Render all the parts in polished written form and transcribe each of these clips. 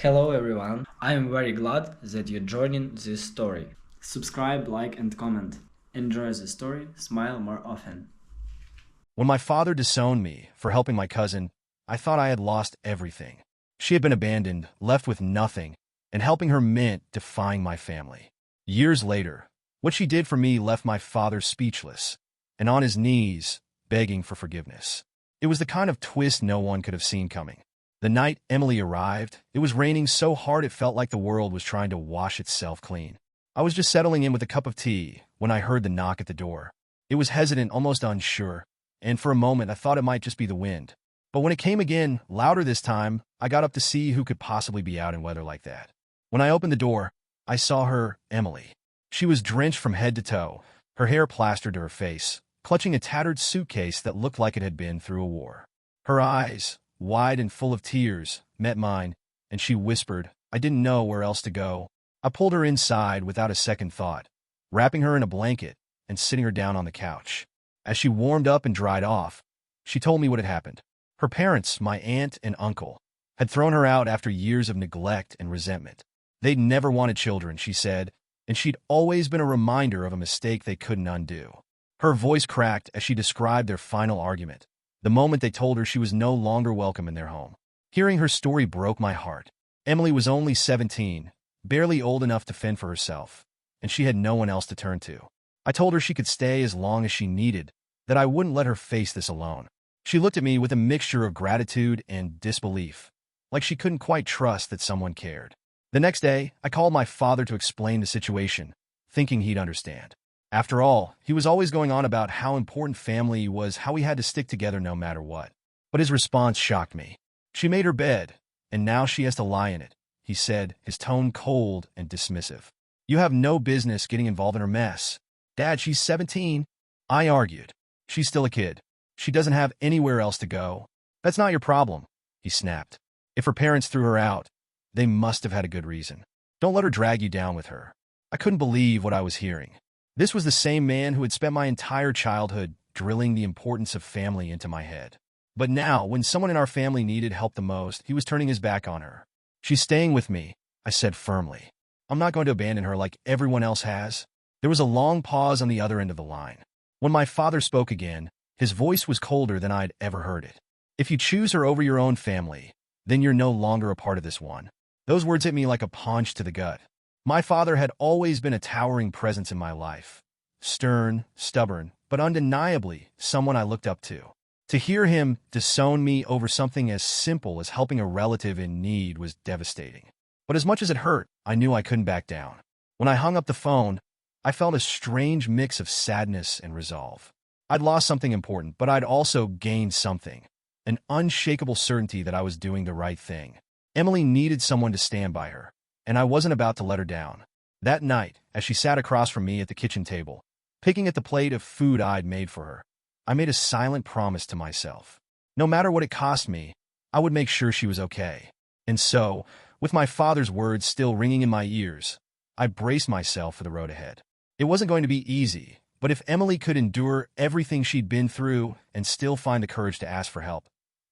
Hello everyone, I am very glad that you're joining this story. Subscribe, like and comment. Enjoy the story, smile more often. When my father disowned me for helping my cousin, I thought I had lost everything. She had been abandoned, left with nothing, and helping her meant defying my family. Years later, what she did for me left my father speechless and on his knees, begging for forgiveness. It was the kind of twist no one could have seen coming. The night Emily arrived, it was raining so hard it felt like the world was trying to wash itself clean. I was just settling in with a cup of tea when I heard the knock at the door. It was hesitant, almost unsure, and for a moment I thought it might just be the wind. But when it came again, louder this time, I got up to see who could possibly be out in weather like that. When I opened the door, I saw her, Emily. She was drenched from head to toe, her hair plastered to her face, clutching a tattered suitcase that looked like it had been through a war. Her eyes, wide and full of tears, met mine, and she whispered, "I didn't know where else to go." I pulled her inside without a second thought, wrapping her in a blanket and sitting her down on the couch. As she warmed up and dried off, she told me what had happened. Her parents, my aunt and uncle, had thrown her out after years of neglect and resentment. They'd never wanted children, she said, and she'd always been a reminder of a mistake they couldn't undo. Her voice cracked as she described their final argument, the moment they told her she was no longer welcome in their home. Hearing her story broke my heart. Emily was only 17, barely old enough to fend for herself, and she had no one else to turn to. I told her she could stay as long as she needed, that I wouldn't let her face this alone. She looked at me with a mixture of gratitude and disbelief, like she couldn't quite trust that someone cared. The next day, I called my father to explain the situation, thinking he'd understand. After all, he was always going on about how important family was, how we had to stick together no matter what. But his response shocked me. "She made her bed, and now she has to lie in it," he said, his tone cold and dismissive. "You have no business getting involved in her mess." "Dad, she's 17. I argued. "She's still a kid. She doesn't have anywhere else to go." "That's not your problem," he snapped. "If her parents threw her out, they must have had a good reason. Don't let her drag you down with her." I couldn't believe what I was hearing. This was the same man who had spent my entire childhood drilling the importance of family into my head. But now, when someone in our family needed help the most, he was turning his back on her. "She's staying with me," I said firmly. "I'm not going to abandon her like everyone else has." There was a long pause on the other end of the line. When my father spoke again, his voice was colder than I'd ever heard it. "If you choose her over your own family, then you're no longer a part of this one." Those words hit me like a punch to the gut. My father had always been a towering presence in my life. Stern, stubborn, but undeniably someone I looked up to. To hear him disown me over something as simple as helping a relative in need was devastating. But as much as it hurt, I knew I couldn't back down. When I hung up the phone, I felt a strange mix of sadness and resolve. I'd lost something important, but I'd also gained something. An unshakable certainty that I was doing the right thing. Emily needed someone to stand by her, and I wasn't about to let her down. That night, as she sat across from me at the kitchen table, picking at the plate of food I'd made for her, I made a silent promise to myself. No matter what it cost me, I would make sure she was okay. And so, with my father's words still ringing in my ears, I braced myself for the road ahead. It wasn't going to be easy, but if Emily could endure everything she'd been through and still find the courage to ask for help,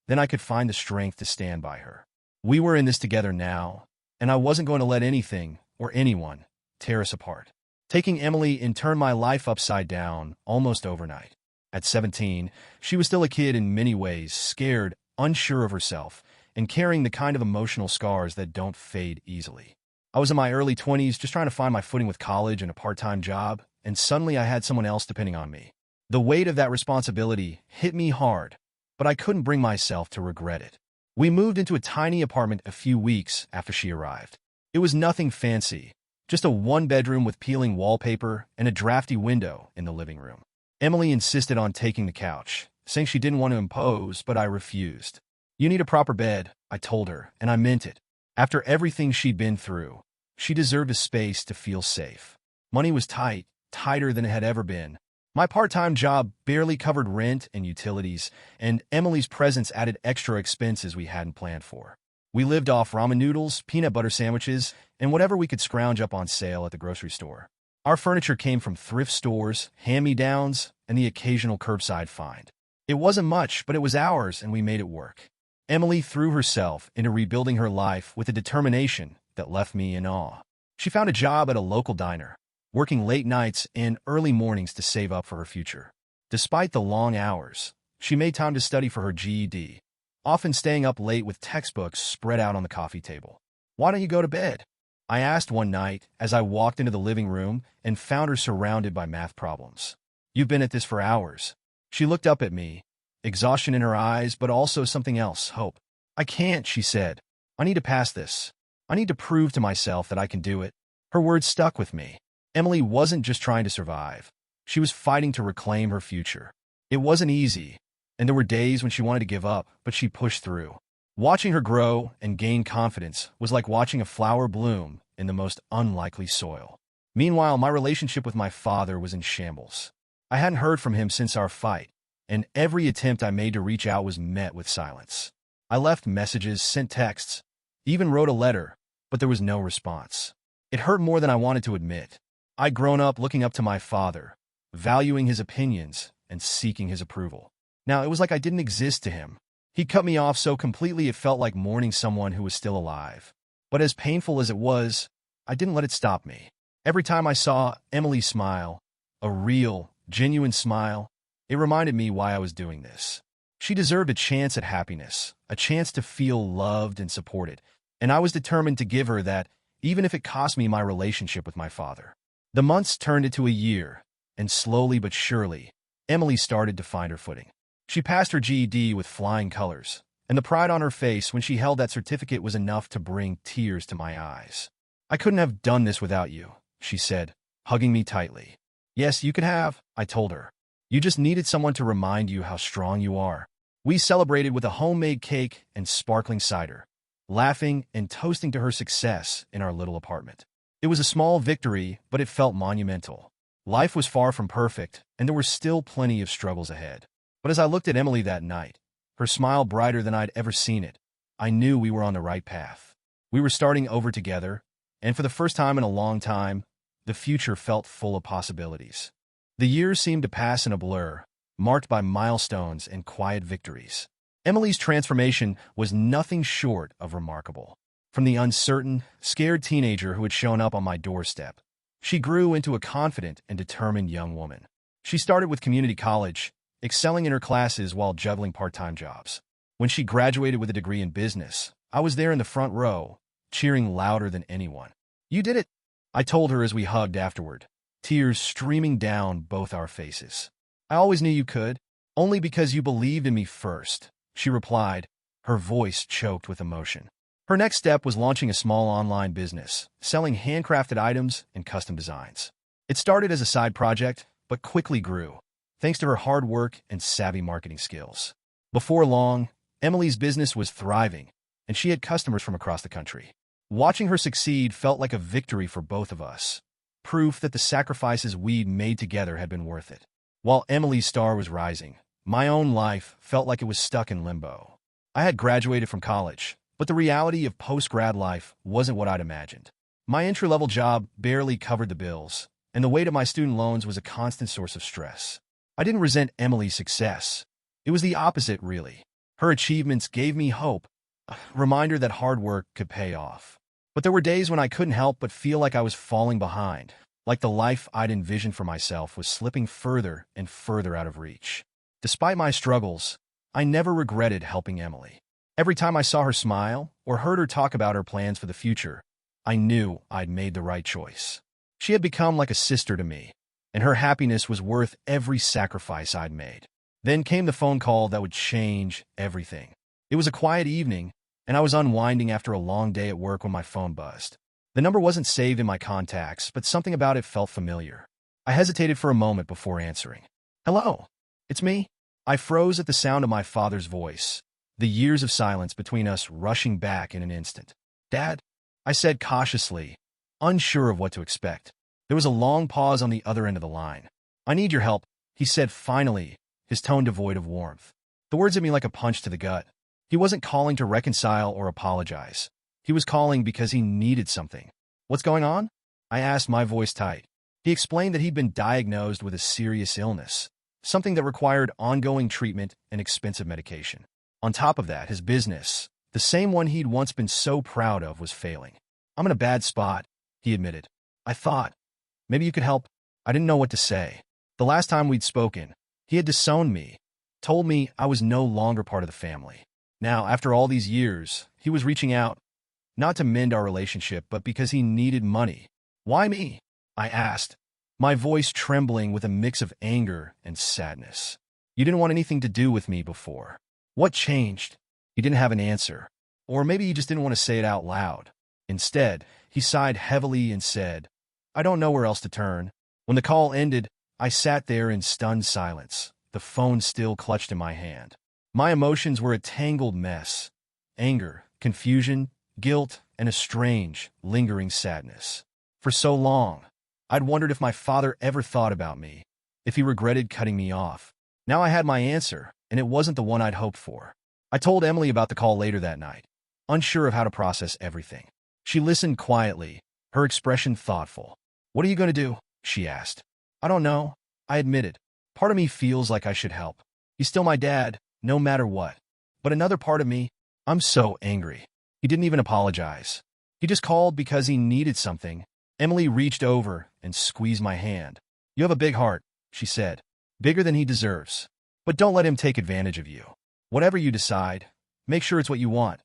then I could find the strength to stand by her. We were in this together now, and I wasn't going to let anything or anyone tear us apart. Taking Emily in turned my life upside down almost overnight. At 17, she was still a kid in many ways, scared, unsure of herself, and carrying the kind of emotional scars that don't fade easily. I was in my early 20s just trying to find my footing with college and a part-time job, and suddenly I had someone else depending on me. The weight of that responsibility hit me hard, but I couldn't bring myself to regret it. We moved into a tiny apartment a few weeks after she arrived. It was nothing fancy, just a one-bedroom with peeling wallpaper and a drafty window in the living room. Emily insisted on taking the couch, saying she didn't want to impose, but I refused. "You need a proper bed," I told her, and I meant it. After everything she'd been through, she deserved a space to feel safe. Money was tight, tighter than it had ever been. My part-time job barely covered rent and utilities, and Emily's presence added extra expenses we hadn't planned for. We lived off ramen noodles, peanut butter sandwiches, and whatever we could scrounge up on sale at the grocery store. Our furniture came from thrift stores, hand-me-downs, and the occasional curbside find. It wasn't much, but it was ours, and we made it work. Emily threw herself into rebuilding her life with a determination that left me in awe. She found a job at a local diner, working late nights and early mornings to save up for her future. Despite the long hours, she made time to study for her GED, often staying up late with textbooks spread out on the coffee table. "Why don't you go to bed?" I asked one night as I walked into the living room and found her surrounded by math problems. "You've been at this for hours." She looked up at me, exhaustion in her eyes, but also something else, hope. "I can't," she said. "I need to pass this. I need to prove to myself that I can do it." Her words stuck with me. Emily wasn't just trying to survive. She was fighting to reclaim her future. It wasn't easy, and there were days when she wanted to give up, but she pushed through. Watching her grow and gain confidence was like watching a flower bloom in the most unlikely soil. Meanwhile, my relationship with my father was in shambles. I hadn't heard from him since our fight, and every attempt I made to reach out was met with silence. I left messages, sent texts, even wrote a letter, but there was no response. It hurt more than I wanted to admit. I'd grown up looking up to my father, valuing his opinions and seeking his approval. Now, it was like I didn't exist to him. He cut me off so completely it felt like mourning someone who was still alive. But as painful as it was, I didn't let it stop me. Every time I saw Emily smile, a real, genuine smile, it reminded me why I was doing this. She deserved a chance at happiness, a chance to feel loved and supported, and I was determined to give her that, even if it cost me my relationship with my father. The months turned into a year, and slowly but surely, Emily started to find her footing. She passed her GED with flying colors, and the pride on her face when she held that certificate was enough to bring tears to my eyes. "I couldn't have done this without you," she said, hugging me tightly. "Yes, you could have," I told her. "You just needed someone to remind you how strong you are." We celebrated with a homemade cake and sparkling cider, laughing and toasting to her success in our little apartment. It was a small victory, but it felt monumental. Life was far from perfect, and there were still plenty of struggles ahead. But as I looked at Emily that night, her smile brighter than I'd ever seen it, I knew we were on the right path. We were starting over together, and for the first time in a long time, the future felt full of possibilities. The years seemed to pass in a blur, marked by milestones and quiet victories. Emily's transformation was nothing short of remarkable. From the uncertain, scared teenager who had shown up on my doorstep, she grew into a confident and determined young woman. She started with community college, excelling in her classes while juggling part-time jobs. When she graduated with a degree in business, I was there in the front row, cheering louder than anyone. "You did it," I told her as we hugged afterward, tears streaming down both our faces. "I always knew you could, only because you believed in me first," she replied, her voice choked with emotion. Her next step was launching a small online business, selling handcrafted items and custom designs. It started as a side project, but quickly grew, thanks to her hard work and savvy marketing skills. Before long, Emily's business was thriving, and she had customers from across the country. Watching her succeed felt like a victory for both of us, proof that the sacrifices we'd made together had been worth it. While Emily's star was rising, my own life felt like it was stuck in limbo. I had graduated from college, but the reality of post-grad life wasn't what I'd imagined. My entry-level job barely covered the bills, and the weight of my student loans was a constant source of stress. I didn't resent Emily's success. It was the opposite, really. Her achievements gave me hope, a reminder that hard work could pay off. But there were days when I couldn't help but feel like I was falling behind, like the life I'd envisioned for myself was slipping further and further out of reach. Despite my struggles, I never regretted helping Emily. Every time I saw her smile or heard her talk about her plans for the future, I knew I'd made the right choice. She had become like a sister to me, and her happiness was worth every sacrifice I'd made. Then came the phone call that would change everything. It was a quiet evening, and I was unwinding after a long day at work when my phone buzzed. The number wasn't saved in my contacts, but something about it felt familiar. I hesitated for a moment before answering. "Hello, it's me." I froze at the sound of my father's voice, the years of silence between us rushing back in an instant. "Dad," I said cautiously, unsure of what to expect. There was a long pause on the other end of the line. "I need your help," he said finally, his tone devoid of warmth. The words hit me like a punch to the gut. He wasn't calling to reconcile or apologize. He was calling because he needed something. "What's going on?" I asked, my voice tight. He explained that he'd been diagnosed with a serious illness, something that required ongoing treatment and expensive medication. On top of that, his business, the same one he'd once been so proud of, was failing. I'm in a bad spot, he admitted. I thought, maybe you could help. I didn't know what to say. The last time we'd spoken, he had disowned me, told me I was no longer part of the family. Now, after all these years, he was reaching out, not to mend our relationship, but because he needed money. Why me? I asked, my voice trembling with a mix of anger and sadness. You didn't want anything to do with me before. What changed? He didn't have an answer. Or maybe he just didn't want to say it out loud. Instead, he sighed heavily and said, I don't know where else to turn. When the call ended, I sat there in stunned silence, the phone still clutched in my hand. My emotions were a tangled mess. Anger, confusion, guilt, and a strange, lingering sadness. For so long, I'd wondered if my father ever thought about me, if he regretted cutting me off. Now I had my answer, and it wasn't the one I'd hoped for. I told Emily about the call later that night, unsure of how to process everything. She listened quietly, her expression thoughtful. What are you going to do? She asked. I don't know, I admitted. Part of me feels like I should help. He's still my dad, no matter what. But another part of me, I'm so angry. He didn't even apologize. He just called because he needed something. Emily reached over and squeezed my hand. You have a big heart, she said. Bigger than he deserves. But don't let him take advantage of you. Whatever you decide, make sure it's what you want,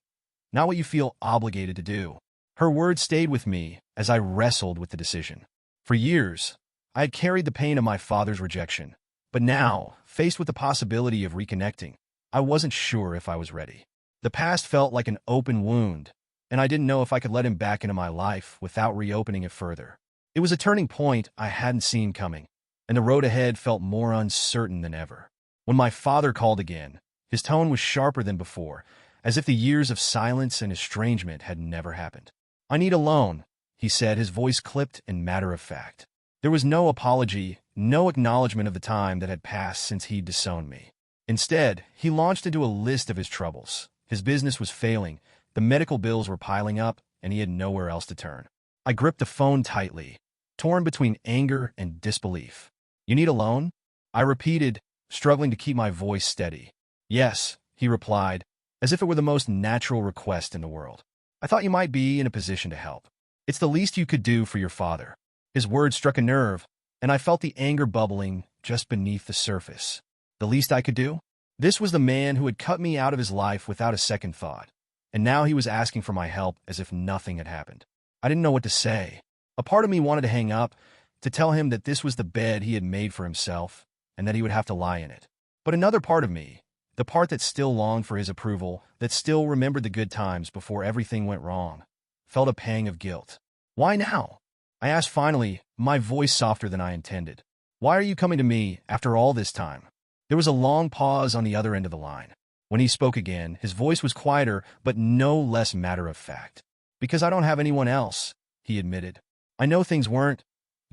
not what you feel obligated to do. Her words stayed with me as I wrestled with the decision. For years, I had carried the pain of my father's rejection. But now, faced with the possibility of reconnecting, I wasn't sure if I was ready. The past felt like an open wound, and I didn't know if I could let him back into my life without reopening it further. It was a turning point I hadn't seen coming, and the road ahead felt more uncertain than ever. When my father called again, his tone was sharper than before, as if the years of silence and estrangement had never happened. I need a loan, he said, his voice clipped and matter-of-fact. There was no apology, no acknowledgement of the time that had passed since he'd disowned me. Instead, he launched into a list of his troubles. His business was failing, the medical bills were piling up, and he had nowhere else to turn. I gripped the phone tightly, torn between anger and disbelief. You need a loan? I repeated, struggling to keep my voice steady. Yes, he replied, as if it were the most natural request in the world. I thought you might be in a position to help. It's the least you could do for your father. His words struck a nerve, and I felt the anger bubbling just beneath the surface. The least I could do? This was the man who had cut me out of his life without a second thought, and now he was asking for my help as if nothing had happened. I didn't know what to say. A part of me wanted to hang up, to tell him that this was the bed he had made for himself, and that he would have to lie in it. But another part of me, the part that still longed for his approval, that still remembered the good times before everything went wrong, felt a pang of guilt. Why now? I asked finally, my voice softer than I intended. Why are you coming to me after all this time? There was a long pause on the other end of the line. When he spoke again, his voice was quieter, but no less matter-of-fact. Because I don't have anyone else, he admitted. I know things weren't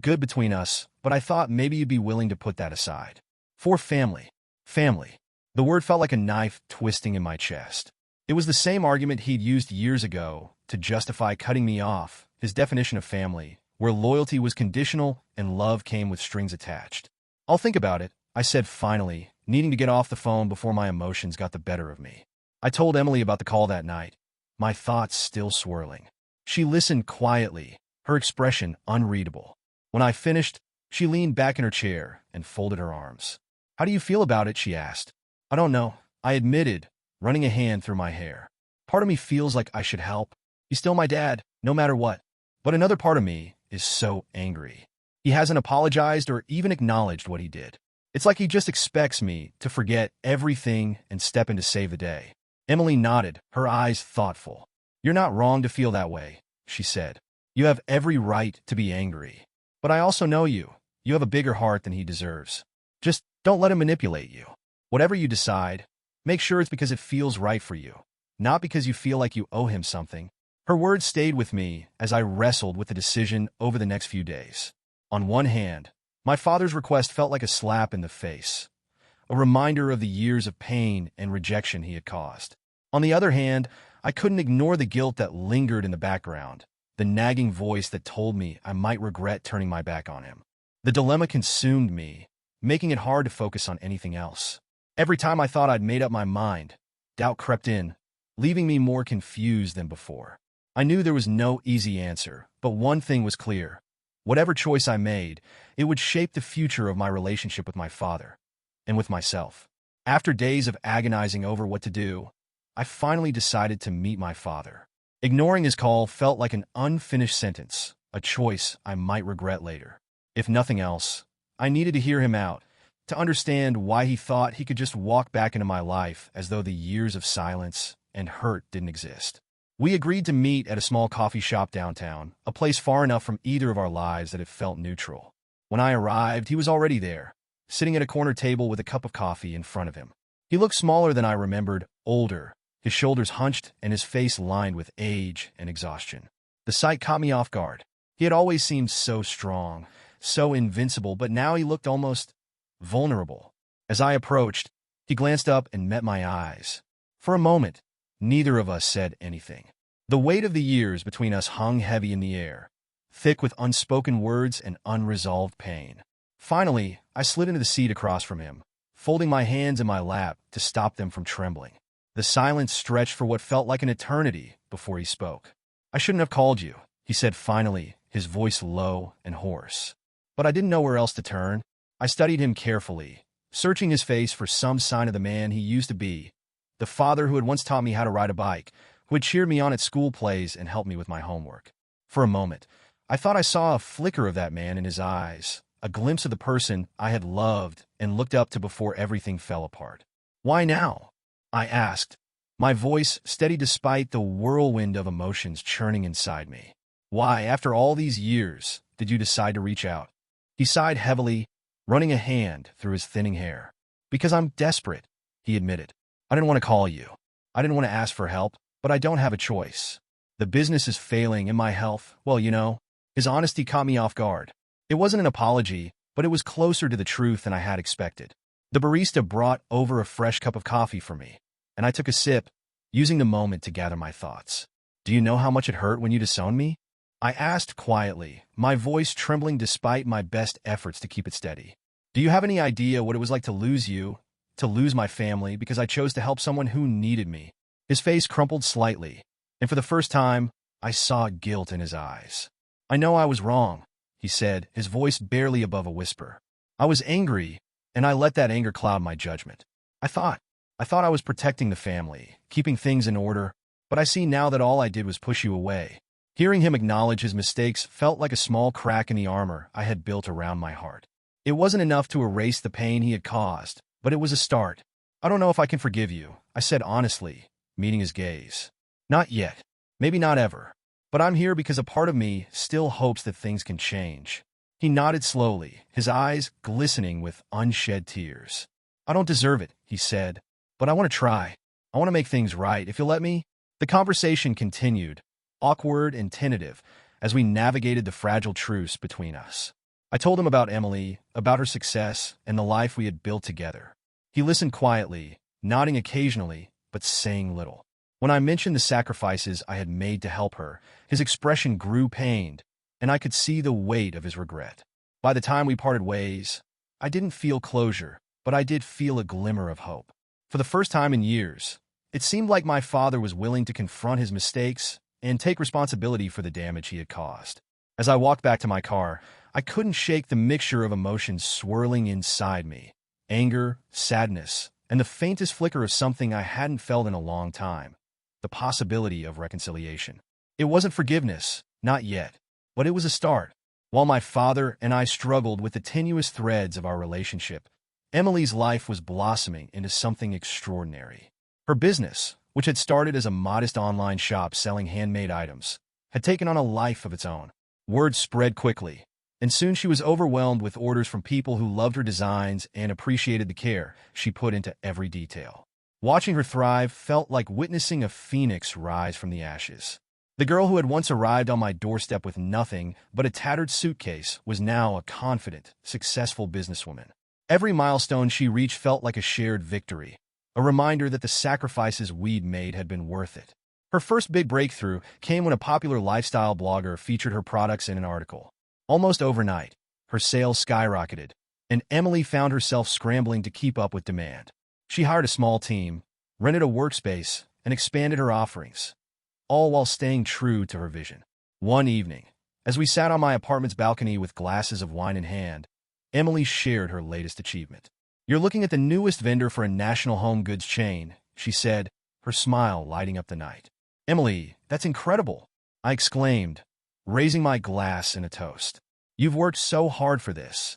good between us, but I thought maybe you'd be willing to put that aside. For family. Family. The word felt like a knife twisting in my chest. It was the same argument he'd used years ago to justify cutting me off, his definition of family, where loyalty was conditional and love came with strings attached. I'll think about it, I said finally, needing to get off the phone before my emotions got the better of me. I told Emily about the call that night, my thoughts still swirling. She listened quietly, her expression unreadable. When I finished, she leaned back in her chair and folded her arms. How do you feel about it? She asked. I don't know, I admitted, running a hand through my hair. Part of me feels like I should help. He's still my dad, no matter what. But another part of me is so angry. He hasn't apologized or even acknowledged what he did. It's like he just expects me to forget everything and step in to save the day. Emily nodded, her eyes thoughtful. You're not wrong to feel that way, she said. You have every right to be angry. But I also know you. You have a bigger heart than he deserves. Just don't let him manipulate you. Whatever you decide, make sure it's because it feels right for you, not because you feel like you owe him something. Her words stayed with me as I wrestled with the decision over the next few days. On one hand, my father's request felt like a slap in the face, a reminder of the years of pain and rejection he had caused. On the other hand, I couldn't ignore the guilt that lingered in the background, the nagging voice that told me I might regret turning my back on him. The dilemma consumed me, making it hard to focus on anything else. Every time I thought I'd made up my mind, Doubt crept in, leaving me more confused than before. I knew there was no easy answer, but one thing was clear. Whatever choice I made, it would shape the future of my relationship with my father and with myself. After days of agonizing over what to do, I finally decided to meet my father. Ignoring his call felt like an unfinished sentence, a choice I might regret later. If nothing else, I needed to hear him out, to understand why he thought he could just walk back into my life as though the years of silence and hurt didn't exist. We agreed to meet at a small coffee shop downtown, a place far enough from either of our lives that it felt neutral. When I arrived, he was already there, sitting at a corner table with a cup of coffee in front of him. He looked smaller than I remembered, older, his shoulders hunched and his face lined with age and exhaustion. The sight caught me off guard. He had always seemed so strong, so invincible, but now he looked almost vulnerable. As I approached, he glanced up and met my eyes. For a moment, neither of us said anything. The weight of the years between us hung heavy in the air, thick with unspoken words and unresolved pain. Finally, I slid into the seat across from him, folding my hands in my lap to stop them from trembling. The silence stretched for what felt like an eternity before he spoke. "I shouldn't have called you," he said finally, his voice low and hoarse. But I didn't know where else to turn. I studied him carefully, searching his face for some sign of the man he used to be, the father who had once taught me how to ride a bike, who had cheered me on at school plays and helped me with my homework. For a moment, I thought I saw a flicker of that man in his eyes, a glimpse of the person I had loved and looked up to before everything fell apart. "Why now?" I asked, my voice steady despite the whirlwind of emotions churning inside me. "Why, after all these years, did you decide to reach out?" He sighed heavily, running a hand through his thinning hair. "Because I'm desperate," he admitted. "I didn't want to call you. I didn't want to ask for help, but I don't have a choice. The business is failing and my health, well, you know." His honesty caught me off guard. It wasn't an apology, but it was closer to the truth than I had expected. The barista brought over a fresh cup of coffee for me, and I took a sip, using the moment to gather my thoughts. "Do you know how much it hurt when you disowned me?" I asked quietly, my voice trembling despite my best efforts to keep it steady. "Do you have any idea what it was like to lose you, to lose my family, because I chose to help someone who needed me?" His face crumpled slightly, and for the first time, I saw guilt in his eyes. "I know I was wrong," he said, his voice barely above a whisper. "I was angry, and I let that anger cloud my judgment. I thought I was protecting the family, keeping things in order, but I see now that all I did was push you away." Hearing him acknowledge his mistakes felt like a small crack in the armor I had built around my heart. It wasn't enough to erase the pain he had caused, but it was a start. "I don't know if I can forgive you," I said honestly, meeting his gaze. "Not yet. Maybe not ever. But I'm here because a part of me still hopes that things can change." He nodded slowly, his eyes glistening with unshed tears. "I don't deserve it," he said, "but I want to try. I want to make things right, if you'll let me." The conversation continued, awkward and tentative, as we navigated the fragile truce between us. I told him about Emily, about her success, and the life we had built together. He listened quietly, nodding occasionally, but saying little. When I mentioned the sacrifices I had made to help her, his expression grew pained, and I could see the weight of his regret. By the time we parted ways, I didn't feel closure, but I did feel a glimmer of hope. For the first time in years, it seemed like my father was willing to confront his mistakes and take responsibility for the damage he had caused. As I walked back to my car, I couldn't shake the mixture of emotions swirling inside me: anger, sadness, and the faintest flicker of something I hadn't felt in a long time: the possibility of reconciliation. It wasn't forgiveness, not yet, but it was a start. While my father and I struggled with the tenuous threads of our relationship, Emily's life was blossoming into something extraordinary. Her business, which had started as a modest online shop selling handmade items, had taken on a life of its own. Word spread quickly, and soon she was overwhelmed with orders from people who loved her designs and appreciated the care she put into every detail. Watching her thrive felt like witnessing a phoenix rise from the ashes. The girl who had once arrived on my doorstep with nothing but a tattered suitcase was now a confident, successful businesswoman. Every milestone she reached felt like a shared victory, a reminder that the sacrifices we'd made had been worth it. Her first big breakthrough came when a popular lifestyle blogger featured her products in an article. Almost overnight, her sales skyrocketed, and Emily found herself scrambling to keep up with demand. She hired a small team, rented a workspace, and expanded her offerings, all while staying true to her vision. One evening, as we sat on my apartment's balcony with glasses of wine in hand, Emily shared her latest achievement. "You're looking at the newest vendor for a national home goods chain," she said, her smile lighting up the night. "Emily, that's incredible," I exclaimed, raising my glass in a toast. "You've worked so hard for this.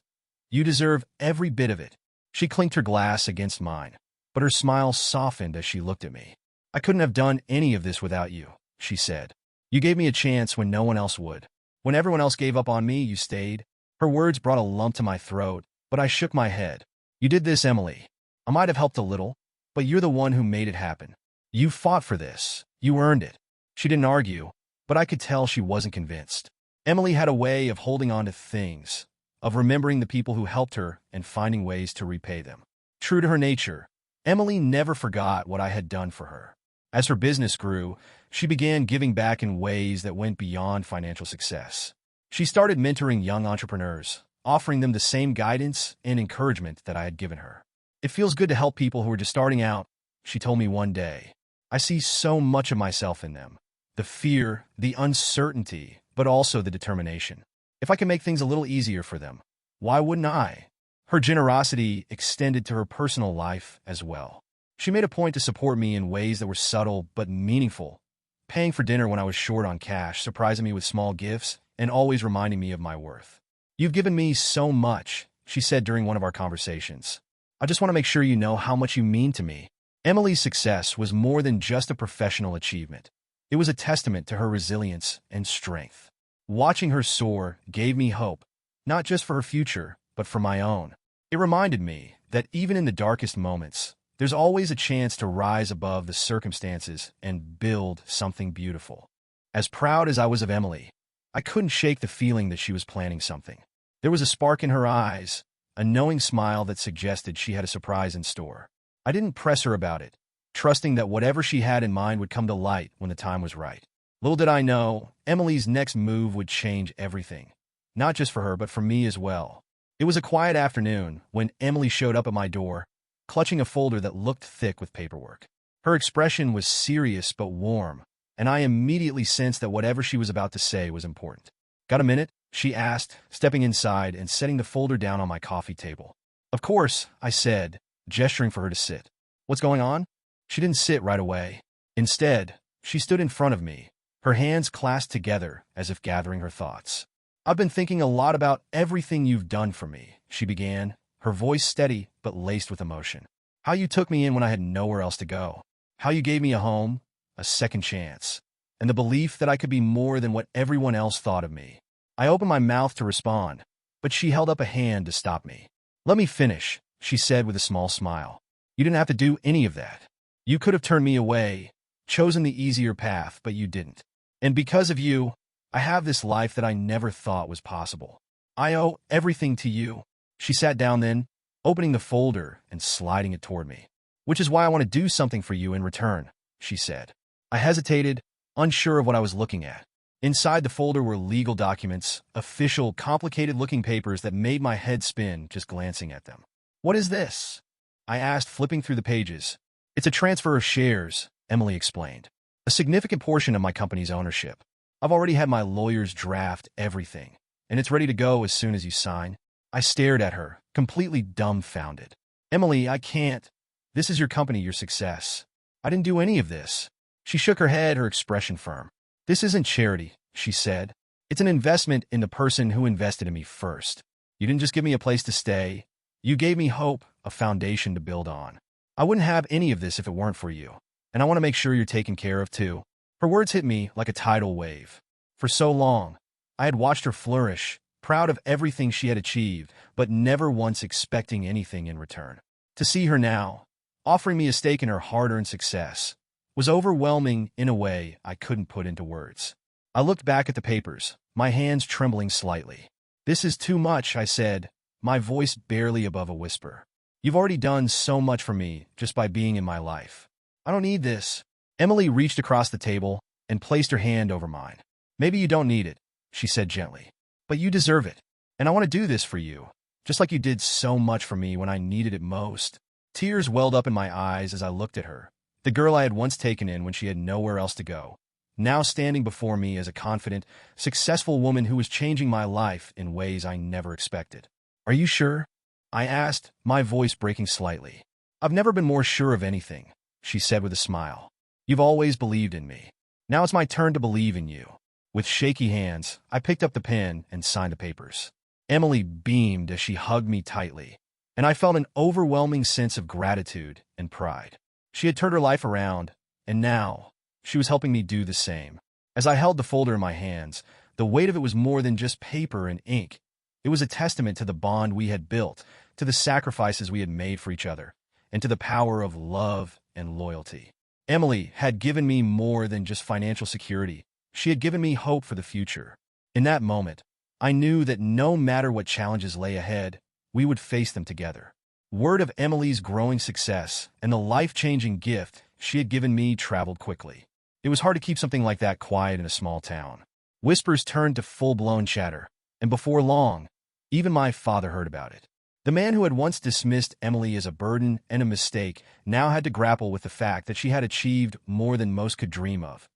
You deserve every bit of it." She clinked her glass against mine, but her smile softened as she looked at me. "I couldn't have done any of this without you," she said. "You gave me a chance when no one else would. When everyone else gave up on me, you stayed." Her words brought a lump to my throat, but I shook my head. "You did this, Emily. I might have helped a little, but you're the one who made it happen. You fought for this. You earned it." She didn't argue, but I could tell she wasn't convinced. Emily had a way of holding on to things, of remembering the people who helped her and finding ways to repay them. True to her nature, Emily never forgot what I had done for her. As her business grew, she began giving back in ways that went beyond financial success. She started mentoring young entrepreneurs, offering them the same guidance and encouragement that I had given her. "It feels good to help people who are just starting out," she told me one day. "I see so much of myself in them. The fear, the uncertainty, but also the determination. If I can make things a little easier for them, why wouldn't I?" Her generosity extended to her personal life as well. She made a point to support me in ways that were subtle but meaningful, paying for dinner when I was short on cash, surprising me with small gifts, and always reminding me of my worth. "You've given me so much," she said during one of our conversations. "I just want to make sure you know how much you mean to me." Emily's success was more than just a professional achievement. It was a testament to her resilience and strength. Watching her soar gave me hope, not just for her future, but for my own. It reminded me that even in the darkest moments, there's always a chance to rise above the circumstances and build something beautiful. As proud as I was of Emily, I couldn't shake the feeling that she was planning something. There was a spark in her eyes, a knowing smile that suggested she had a surprise in store. I didn't press her about it, trusting that whatever she had in mind would come to light when the time was right. Little did I know, Emily's next move would change everything, not just for her, but for me as well. It was a quiet afternoon when Emily showed up at my door, clutching a folder that looked thick with paperwork. Her expression was serious but warm, and I immediately sensed that whatever she was about to say was important. "Got a minute?" she asked, stepping inside and setting the folder down on my coffee table. "Of course," I said, gesturing for her to sit. "What's going on?" She didn't sit right away. Instead, she stood in front of me, her hands clasped together as if gathering her thoughts. "I've been thinking a lot about everything you've done for me," she began, her voice steady but laced with emotion. "How you took me in when I had nowhere else to go. How you gave me a home, a second chance, and the belief that I could be more than what everyone else thought of me." I opened my mouth to respond, but she held up a hand to stop me. "Let me finish," she said with a small smile. "You didn't have to do any of that. You could have turned me away, chosen the easier path, but you didn't. And because of you, I have this life that I never thought was possible. I owe everything to you." She sat down then, opening the folder and sliding it toward me. "Which is why I want to do something for you in return," she said. I hesitated, unsure of what I was looking at. Inside the folder were legal documents, official, complicated-looking papers that made my head spin just glancing at them. "What is this?" I asked, flipping through the pages. "It's a transfer of shares," Emily explained. "A significant portion of my company's ownership. I've already had my lawyers draft everything, and it's ready to go as soon as you sign." I stared at her, completely dumbfounded. "Emily, I can't. This is your company, your success. I didn't do any of this." She shook her head, her expression firm. "This isn't charity," she said. "It's an investment in the person who invested in me first. You didn't just give me a place to stay. You gave me hope, a foundation to build on. I wouldn't have any of this if it weren't for you, and I want to make sure you're taken care of too." Her words hit me like a tidal wave. For so long, I had watched her flourish, proud of everything she had achieved, but never once expecting anything in return. To see her now, offering me a stake in her hard-earned success, was overwhelming in a way I couldn't put into words. I looked back at the papers, my hands trembling slightly. "This is too much," I said, my voice barely above a whisper. "You've already done so much for me just by being in my life. I don't need this." Emily reached across the table and placed her hand over mine. "Maybe you don't need it," she said gently, "but you deserve it. And I want to do this for you, just like you did so much for me when I needed it most." Tears welled up in my eyes as I looked at her, The girl I had once taken in when she had nowhere else to go, now standing before me as a confident, successful woman who was changing my life in ways I never expected. "Are you sure?" I asked, my voice breaking slightly. "I've never been more sure of anything," she said with a smile. "You've always believed in me. Now it's my turn to believe in you." With shaky hands, I picked up the pen and signed the papers. Emily beamed as she hugged me tightly, and I felt an overwhelming sense of gratitude and pride. She had turned her life around, and now she was helping me do the same. As I held the folder in my hands, the weight of it was more than just paper and ink. It was a testament to the bond we had built, to the sacrifices we had made for each other, and to the power of love and loyalty. Emily had given me more than just financial security. She had given me hope for the future. In that moment, I knew that no matter what challenges lay ahead, we would face them together. Word of Emily's growing success and the life-changing gift she had given me traveled quickly. It was hard to keep something like that quiet in a small town. Whispers turned to full-blown chatter, and before long, even my father heard about it. The man who had once dismissed Emily as a burden and a mistake now had to grapple with the fact that she had achieved more than most could dream of,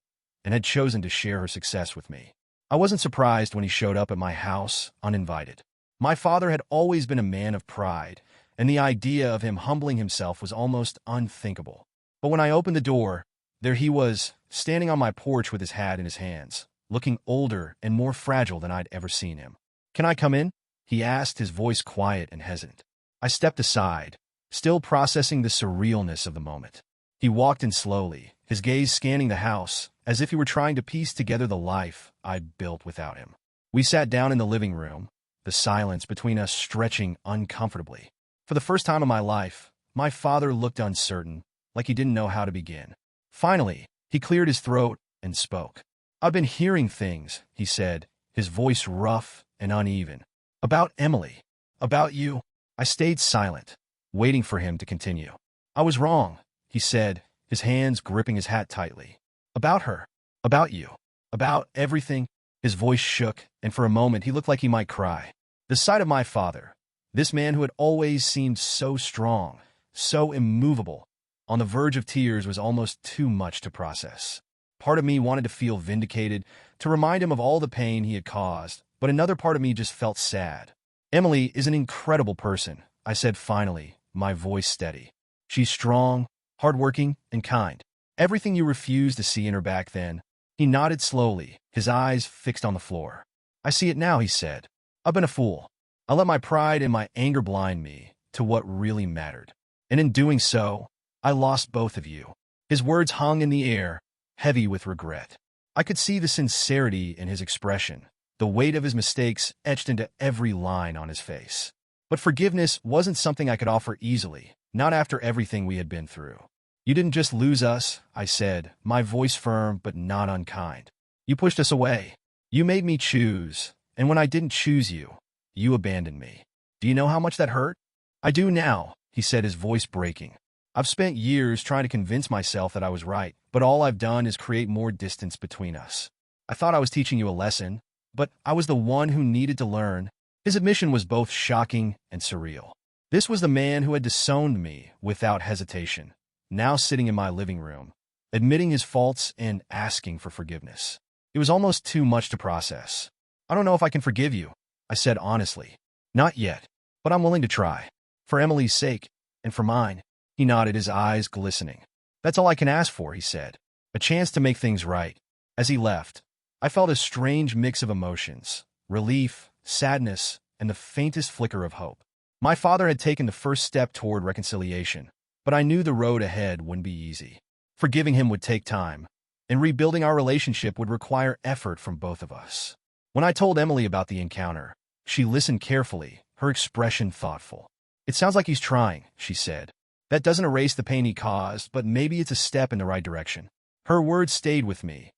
and had chosen to share her success with me. I wasn't surprised when he showed up at my house uninvited. My father had always been a man of pride, and the idea of him humbling himself was almost unthinkable. But when I opened the door, there he was, standing on my porch with his hat in his hands, looking older and more fragile than I'd ever seen him. "Can I come in?" he asked, his voice quiet and hesitant. I stepped aside, still processing the surrealness of the moment. He walked in slowly, his gaze scanning the house, as if he were trying to piece together the life I'd built without him. We sat down in the living room, the silence between us stretching uncomfortably. For the first time in my life, my father looked uncertain, like he didn't know how to begin. Finally, he cleared his throat and spoke. "I've been hearing things," he said, his voice rough and uneven. "About Emily. About you." I stayed silent, waiting for him to continue. "I was wrong," he said, his hands gripping his hat tightly. "About her. About you. About everything." His voice shook, and for a moment he looked like he might cry. The sight of my father, this man who had always seemed so strong, so immovable, on the verge of tears was almost too much to process. Part of me wanted to feel vindicated, to remind him of all the pain he had caused, but another part of me just felt sad. "Emily is an incredible person," I said finally, my voice steady. "She's strong, hardworking, and kind. Everything you refused to see in her back then." He nodded slowly, his eyes fixed on the floor. "I see it now," he said. "I've been a fool. I let my pride and my anger blind me to what really mattered. And in doing so, I lost both of you." His words hung in the air, heavy with regret. I could see the sincerity in his expression, the weight of his mistakes etched into every line on his face. But forgiveness wasn't something I could offer easily, not after everything we had been through. "You didn't just lose us," I said, my voice firm but not unkind. "You pushed us away. You made me choose, and when I didn't choose you, you abandoned me. Do you know how much that hurt?" "I do now," he said, his voice breaking. "I've spent years trying to convince myself that I was right, but all I've done is create more distance between us. I thought I was teaching you a lesson, but I was the one who needed to learn." His admission was both shocking and surreal. This was the man who had disowned me without hesitation, now sitting in my living room, admitting his faults and asking for forgiveness. It was almost too much to process. "I don't know if I can forgive you," I said honestly. "Not yet, but I'm willing to try. For Emily's sake, and for mine." He nodded, his eyes glistening. "That's all I can ask for," he said. "A chance to make things right." As he left, I felt a strange mix of emotions, relief, sadness, and the faintest flicker of hope. My father had taken the first step toward reconciliation, but I knew the road ahead wouldn't be easy. Forgiving him would take time, and rebuilding our relationship would require effort from both of us. When I told Emily about the encounter, she listened carefully, her expression thoughtful. "It sounds like he's trying," she said. "That doesn't erase the pain he caused, but maybe it's a step in the right direction." Her words stayed with me,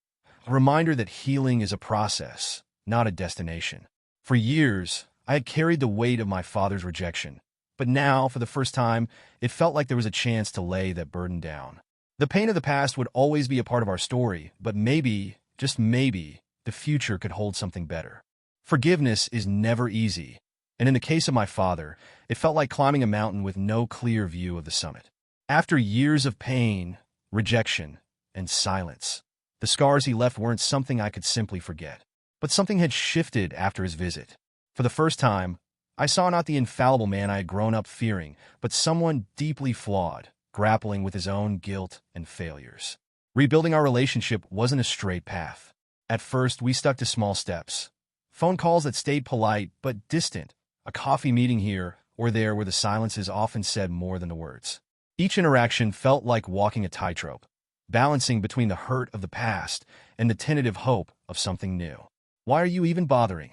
a reminder that healing is a process, not a destination. For years, I had carried the weight of my father's rejection, but now, for the first time, it felt like there was a chance to lay that burden down. The pain of the past would always be a part of our story, but maybe, just maybe, the future could hold something better. Forgiveness is never easy, and in the case of my father, it felt like climbing a mountain with no clear view of the summit. After years of pain, rejection, and silence. The scars he left weren't something I could simply forget, but something had shifted after his visit. For the first time, I saw not the infallible man I had grown up fearing, but someone deeply flawed, grappling with his own guilt and failures. Rebuilding our relationship wasn't a straight path. At first, we stuck to small steps. Phone calls that stayed polite but distant, a coffee meeting here or there where the silences often said more than the words. Each interaction felt like walking a tightrope, balancing between the hurt of the past and the tentative hope of something new. "Why are you even bothering?"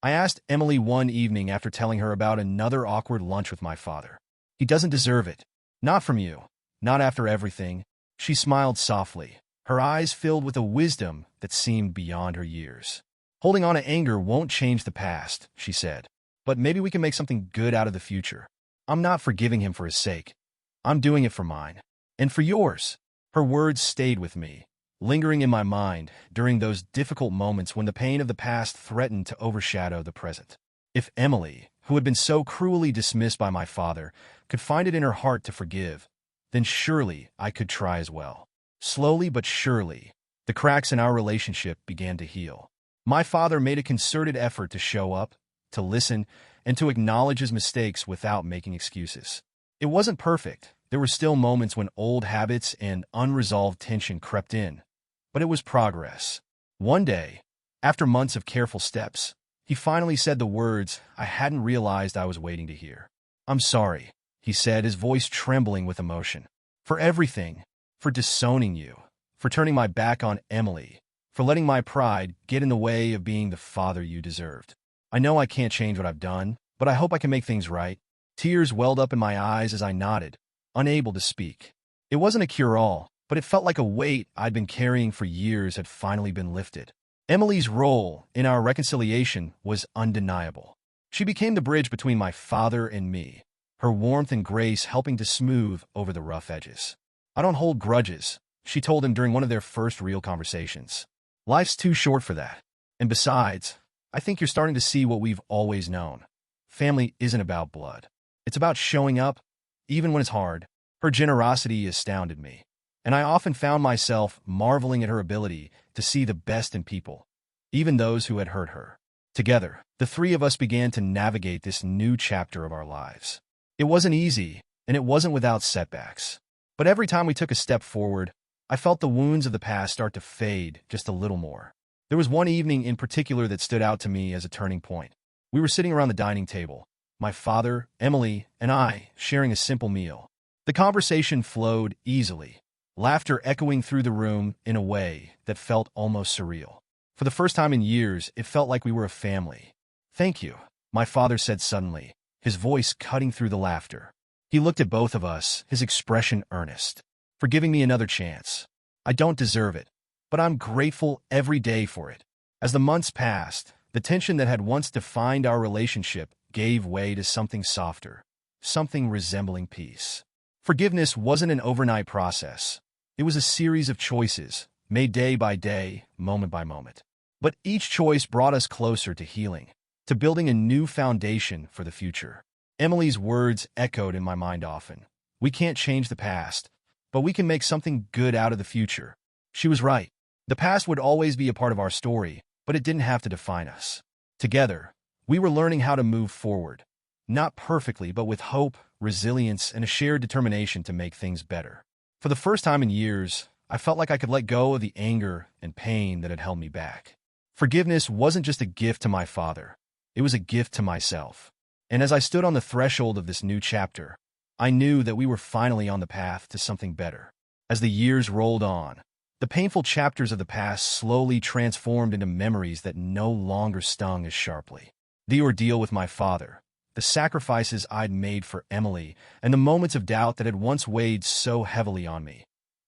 I asked Emily one evening after telling her about another awkward lunch with my father. "He doesn't deserve it. Not from you. Not after everything." She smiled softly, her eyes filled with a wisdom that seemed beyond her years. "Holding on to anger won't change the past," she said. "But maybe we can make something good out of the future. I'm not forgiving him for his sake. I'm doing it for mine. And for yours." Her words stayed with me, lingering in my mind during those difficult moments when the pain of the past threatened to overshadow the present. If Emily, who had been so cruelly dismissed by my father, could find it in her heart to forgive, then surely I could try as well. Slowly but surely, the cracks in our relationship began to heal. My father made a concerted effort to show up, to listen, and to acknowledge his mistakes without making excuses. It wasn't perfect. There were still moments when old habits and unresolved tension crept in, but it was progress. One day, after months of careful steps, he finally said the words I hadn't realized I was waiting to hear. "I'm sorry," he said, his voice trembling with emotion. "For everything. For disowning you. For turning my back on Emily. For letting my pride get in the way of being the father you deserved. I know I can't change what I've done, but I hope I can make things right." Tears welled up in my eyes as I nodded, unable to speak. It wasn't a cure-all, but it felt like a weight I'd been carrying for years had finally been lifted. Emily's role in our reconciliation was undeniable. She became the bridge between my father and me, her warmth and grace helping to smooth over the rough edges. "I don't hold grudges," she told him during one of their first real conversations. "Life's too short for that. And besides, I think you're starting to see what we've always known. Family isn't about blood. It's about showing up, even when it's hard." Her generosity astounded me, and I often found myself marveling at her ability to see the best in people, even those who had hurt her. Together, the three of us began to navigate this new chapter of our lives. It wasn't easy, and it wasn't without setbacks. But every time we took a step forward, I felt the wounds of the past start to fade just a little more. There was one evening in particular that stood out to me as a turning point. We were sitting around the dining table, my father, Emily, and I, sharing a simple meal. The conversation flowed easily, laughter echoing through the room in a way that felt almost surreal. For the first time in years, it felt like we were a family. "Thank you," my father said suddenly, his voice cutting through the laughter. He looked at both of us, his expression earnest. "For giving me another chance. I don't deserve it, but I'm grateful every day for it." As the months passed, the tension that had once defined our relationship gave way to something softer, something resembling peace. Forgiveness wasn't an overnight process. It was a series of choices, made day by day, moment by moment. But each choice brought us closer to healing, to building a new foundation for the future. Emily's words echoed in my mind often. "We can't change the past, but we can make something good out of the future." She was right. The past would always be a part of our story, but it didn't have to define us. Together, we were learning how to move forward, not perfectly, but with hope, resilience, and a shared determination to make things better. For the first time in years, I felt like I could let go of the anger and pain that had held me back. Forgiveness wasn't just a gift to my father. It was a gift to myself. And as I stood on the threshold of this new chapter, I knew that we were finally on the path to something better. As the years rolled on, the painful chapters of the past slowly transformed into memories that no longer stung as sharply. The ordeal with my father, the sacrifices I'd made for Emily, and the moments of doubt that had once weighed so heavily on me.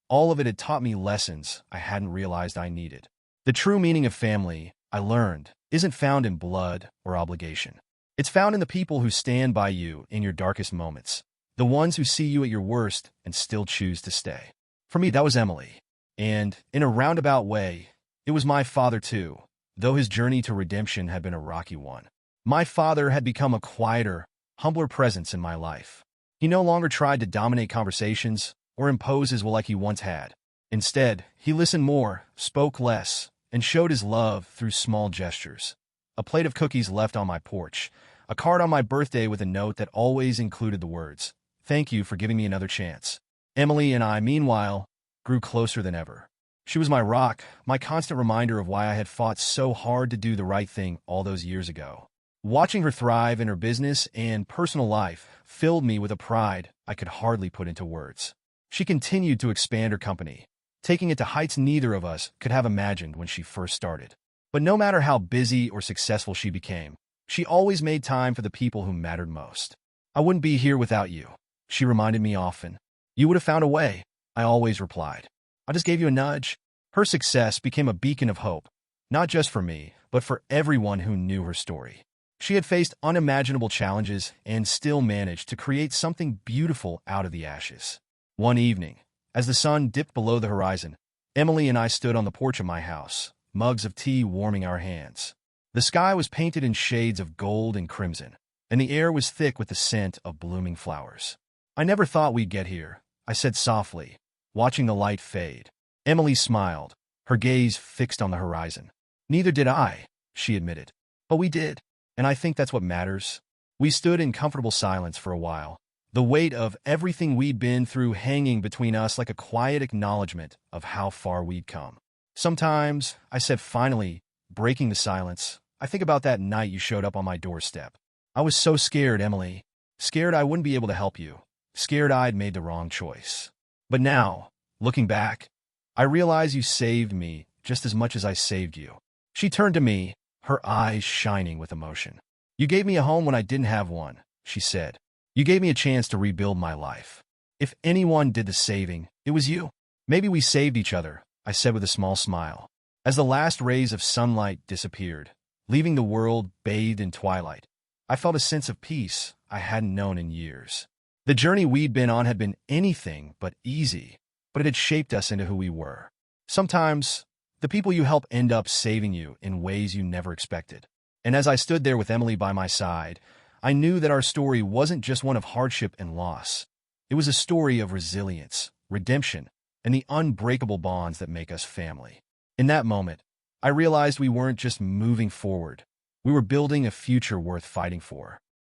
All of it had taught me lessons I hadn't realized I needed. The true meaning of family, I learned, isn't found in blood or obligation. It's found in the people who stand by you in your darkest moments, the ones who see you at your worst and still choose to stay. For me, that was Emily. And, in a roundabout way, it was my father too, though his journey to redemption had been a rocky one. My father had become a quieter, humbler presence in my life. He no longer tried to dominate conversations, or impose his will like he once had. Instead, he listened more, spoke less, and showed his love through small gestures. A plate of cookies left on my porch, a card on my birthday with a note that always included the words, "Thank you for giving me another chance." Emily and I, meanwhile, grew closer than ever. She was my rock, my constant reminder of why I had fought so hard to do the right thing all those years ago. Watching her thrive in her business and personal life filled me with a pride I could hardly put into words. She continued to expand her company, taking it to heights neither of us could have imagined when she first started. But no matter how busy or successful she became, she always made time for the people who mattered most. "I wouldn't be here without you," she reminded me often. "You would have found a way," I always replied. "I just gave you a nudge." Her success became a beacon of hope, not just for me, but for everyone who knew her story. She had faced unimaginable challenges and still managed to create something beautiful out of the ashes. One evening, as the sun dipped below the horizon, Emily and I stood on the porch of my house, mugs of tea warming our hands. The sky was painted in shades of gold and crimson, and the air was thick with the scent of blooming flowers. "I never thought we'd get here," I said softly, watching the light fade. Emily smiled, her gaze fixed on the horizon. "Neither did I," she admitted. "But we did, and I think that's what matters." We stood in comfortable silence for a while, the weight of everything we'd been through hanging between us like a quiet acknowledgement of how far we'd come. "Sometimes," I said finally, breaking the silence, "I think about that night you showed up on my doorstep. I was so scared, Emily. Scared I wouldn't be able to help you. Scared I'd made the wrong choice. But now, looking back, I realize you saved me just as much as I saved you." She turned to me, her eyes shining with emotion. "You gave me a home when I didn't have one," she said. "You gave me a chance to rebuild my life. If anyone did the saving, it was you." "Maybe we saved each other," I said with a small smile. As the last rays of sunlight disappeared, leaving the world bathed in twilight, I felt a sense of peace I hadn't known in years. The journey we'd been on had been anything but easy, but it had shaped us into who we were. Sometimes, the people you help end up saving you in ways you never expected. And as I stood there with Emily by my side, I knew that our story wasn't just one of hardship and loss. It was a story of resilience, redemption, and the unbreakable bonds that make us family. In that moment, I realized we weren't just moving forward. We were building a future worth fighting for.